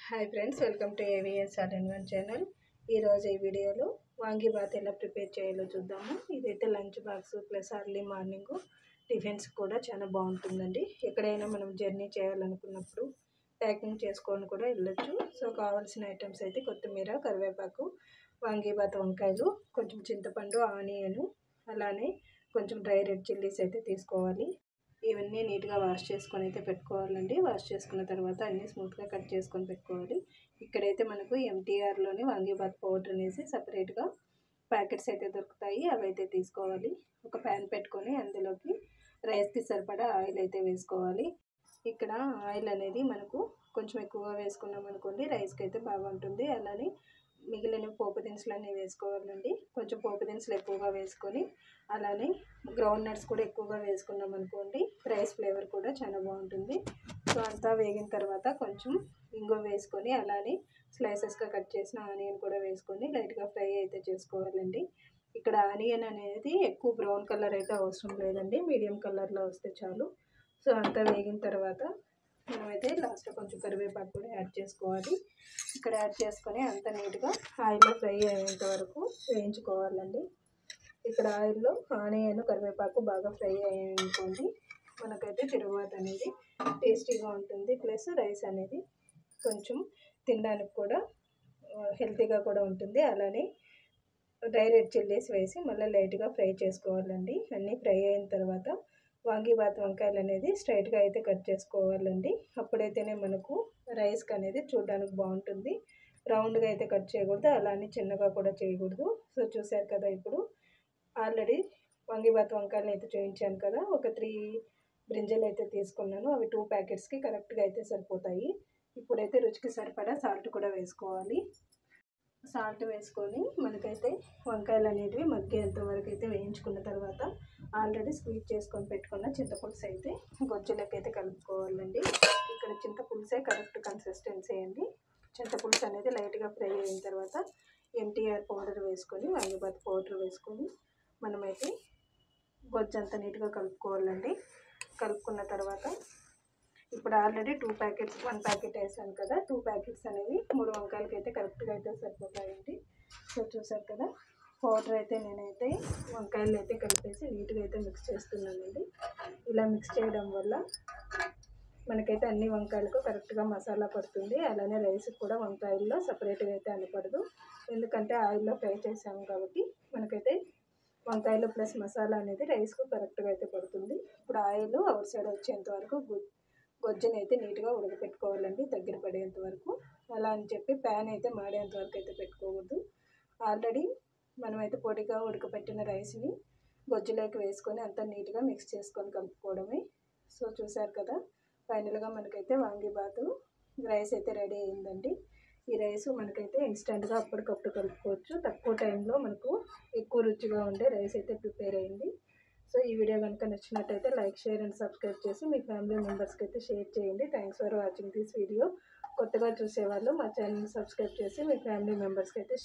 Hi friends, welcome to AVS all in one channel. ఈరోజు ఈ వీడియోలో వాంగీబాత్ ఎలా ప్రిపేర్ చేయాలో చూద్దాము. ఇదైతే lunch box plus early morning tiffins కూడా చాలా బాగుంటుందండి. ఎక్కడైనా మనం జర్నీ చేయాలనుకున్నప్పుడు ప్యాకింగ్ చేసుకొని కూడా వెళ్ళొచ్చు. సో కావాల్సిన ఐటమ్స్ అయితే కొత్తిమీర, కరివేపాకు, వాంగీబాత్ వంకాయలు, కొంచెం చింతపండు, ఆనియన్, అలానే కొంచెం డ్రై రెడ్ చిల్లీస్ అయితే తీసుకోవాలి. ఇవన్నీ నీట్గా వాష్ చేసుకొని అయితే పెట్టుకోవాలండి. వాష్ చేసుకున్న తర్వాత అన్నీ స్మూత్గా కట్ చేసుకొని పెట్టుకోవాలి. ఇక్కడైతే మనకు ఎంటీఆర్లోని వాంగీబాత్ పౌడర్ అనేసి సపరేట్గా ప్యాకెట్స్ అయితే దొరుకుతాయి, అవి అయితే తీసుకోవాలి. ఒక ప్యాన్ పెట్టుకొని అందులోకి రైస్కి సరిపడా ఆయిల్ అయితే వేసుకోవాలి. ఇక్కడ ఆయిల్ అనేది మనకు కొంచెం ఎక్కువగా వేసుకున్నాం అనుకోండి, రైస్కి అయితే బాగుంటుంది. అలానే మిగిలిన పోపు దినుసులన్నీ వేసుకోవాలండి. కొంచెం పోపు దినుసులు ఎక్కువగా వేసుకొని అలానే గ్రౌండ్ నట్స్ కూడా ఎక్కువగా వేసుకున్నాం అనుకోండి, రైస్ ఫ్లేవర్ కూడా చాలా బాగుంటుంది. సో అంతా వేగిన తర్వాత కొంచెం ఇంగువ వేసుకొని అలానే స్లైసెస్గా కట్ చేసిన ఆనియన్ కూడా వేసుకొని లైట్గా ఫ్రై అయితే చేసుకోవాలండి. ఇక్కడ ఆనియన్ అనేది ఎక్కువ బ్రౌన్ కలర్ అయితే అవసరం లేదండి, మీడియం కలర్లో వస్తే చాలు. సో అంతా వేగిన తర్వాత మనమైతే లాస్ట్లో కొంచెం కరివేపాకు కూడా యాడ్ చేసుకోవాలి. ఇక్కడ యాడ్ చేసుకొని అంత నీట్గా ఆయిల్లో ఫ్రై అయ్యేంత వరకు వేయించుకోవాలండి. ఇక్కడ ఆయిల్లో ఆనియన్, కరివేపాకు బాగా ఫ్రై అయ్యాయనుకోండి, మనకైతే తిరుగుబాతు అనేది టేస్టీగా ఉంటుంది. ప్లస్ రైస్ అనేది కొంచెం తినడానికి కూడా హెల్తీగా కూడా ఉంటుంది. అలానే డ్రై రెడ్ చిల్లీస్ వేసి మళ్ళీ లైట్గా ఫ్రై చేసుకోవాలండి. అన్నీ ఫ్రై అయిన తర్వాత వాంగీబాత్ వంకాయలు అనేది స్ట్రైట్గా అయితే కట్ చేసుకోవాలండి. అప్పుడైతేనే మనకు రైస్కి అనేది చూడడానికి బాగుంటుంది. రౌండ్గా అయితే కట్ చేయకూడదు, అలానే చిన్నగా కూడా చేయకూడదు. సో చూసారు కదా, ఇప్పుడు ఆల్రెడీ వాంగీబాత్ వంకాయలు అయితే చూపించాను కదా, ఒక 3 బ్రింజలు అయితే తీసుకున్నాను. అవి 2 ప్యాకెట్స్కి కరెక్ట్గా అయితే సరిపోతాయి. ఇప్పుడైతే రుచికి సరిపడా సాల్ట్ కూడా వేసుకోవాలి. సాల్ట్ వేసుకొని మనకైతే వంకాయలు అనేటివి మగ్గేంత వరకు అయితే వేయించుకున్న తర్వాత ఆల్రెడీ స్క్వీజ్ చేసుకొని పెట్టుకున్న చింతపులుసు అయితే గొజ్జులకి అయితే కలుపుకోవాలండి. ఇక్కడ చింతపులుసే కరెక్ట్ కన్సిస్టెన్సీ అండి. చింతపులుసు అనేది లైట్గా ఫ్రై అయిన తర్వాత ఎంటీఆర్ పౌడర్ వేసుకొని, వాంగీబాత్ పౌడర్ వేసుకొని మనమైతే గొజ్జంతా నీట్గా కలుపుకోవాలండి. కలుపుకున్న తర్వాత ఇప్పుడు ఆల్రెడీ 2 ప్యాకెట్స్, 1 ప్యాకెట్ వేసాను కదా, 2 ప్యాకెట్స్ అనేవి 3 వంకాయలకి అయితే కరెక్ట్గా అయితే సరిపోతాయండి. సో చూసారు కదా, పౌడర్ అయితే నేనైతే వంకాయలు అయితే కలిపేసి నీట్గా అయితే మిక్స్ చేస్తున్నానండి. ఇలా మిక్స్ చేయడం వల్ల మనకైతే అన్ని వంకాయలకు కరెక్ట్గా మసాలా పడుతుంది. అలానే రైస్కి కూడా వంకాయల్లో సపరేట్గా అయితే అనపడదు, ఎందుకంటే ఆయిల్లో ఫ్రై చేసాము కాబట్టి మనకైతే వంకాయలు ప్లస్ మసాలా అనేది రైస్కు కరెక్ట్గా అయితే పడుతుంది. ఇప్పుడు ఆయిల్ అవుట్ సైడ్ వచ్చేంత వరకు గొజ్జుని అయితే నీట్గా ఉడకపెట్టుకోవాలండి, దగ్గర పడేంత వరకు. అలా అని చెప్పి ప్యాన్ అయితే మాడేంత వరకు అయితే పెట్టుకోవద్దు. ఆల్రెడీ మనమైతే పొడిగా ఉడకపెట్టిన రైస్ని గొజ్జులోకి వేసుకొని అంతా నీట్గా మిక్స్ చేసుకొని కలుపుకోవడమే. సో చూసారు కదా, ఫైనల్గా మనకైతే వాంగీబాత్ రైస్ అయితే రెడీ అయిందండి. ఈ రైస్ మనకైతే ఇన్స్టెంట్గా అప్పటికప్పుడు కలుపుకోవచ్చు. తక్కువ టైంలో మనకు ఎక్కువ రుచిగా ఉండే రైస్ అయితే ప్రిపేర్ అయింది. సో ఈ వీడియో కనుక నచ్చినట్టయితే లైక్, షేర్ అండ్ సబ్స్క్రైబ్ చేసి మీ ఫ్యామిలీ మెంబర్స్కి అయితే షేర్ చేయండి. Thanks for watching this video. కొత్తగా చూసేవాళ్ళు మా ఛానల్ని సబ్స్క్రైబ్ చేసి మీ ఫ్యామిలీ మెంబర్స్కి అయితే